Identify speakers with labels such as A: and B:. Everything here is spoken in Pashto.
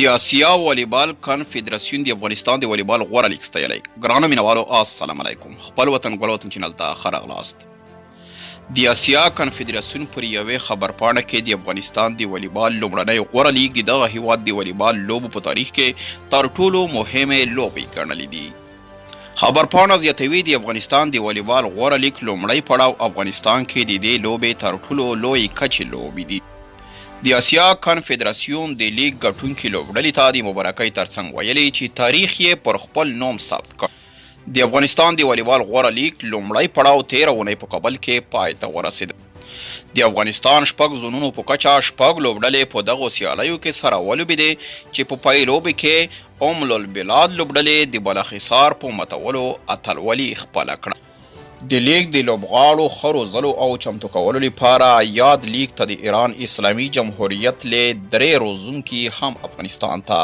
A: د اسیا والیبال کنفدراسیون د افغانستان د والیبال غوره لیګ ستایلی. ګرانو مینوالو السلام علیکم. خپل وطن ګل وطن چینل ته ښه راغلاست. د اسیا کنفدراسیون پر یوې خبرپاڼه کې د افغانستان د والیبال لومړنی غوره لیګ د دغه هیواد د والیبال لوبو په تاریخ کې تر ټولو مهمې لوبې ګڼلې دي. خبرپاڼه زیاتوي د افغانستان د والیبال غوره لیګ لومړی پړاو افغانستان کې د دې لوبې تر ټولو لوی کچې لوبې دي. د اسیا کنفدراسیون د لیګ ګټونکي لوبډلې ته د مبارکۍ ترڅنګ ویلي چې تاریخ یې پر خپل نوم ثبت کړ. د افغانستان د والیبال غوره لیګ لومړی پړاو 13 اونۍ په کابل کې پای ته ورسېد. د افغانستان شپږ زونونو په کچه شپږ لوبډلې په دغو سیالیو کې سره ولوبېدې چې په پیل لوبې کې ام البلاد لوبډلې د بالاحصار په ماتولو اتلولي خپله کړه. د لیګ د لوبغاړو ښه روزلو او چمتو کولو لپاره یاد لیګ ته د ایران اسلامي جمهوریت له 3 روزونکي هم افغانستان ته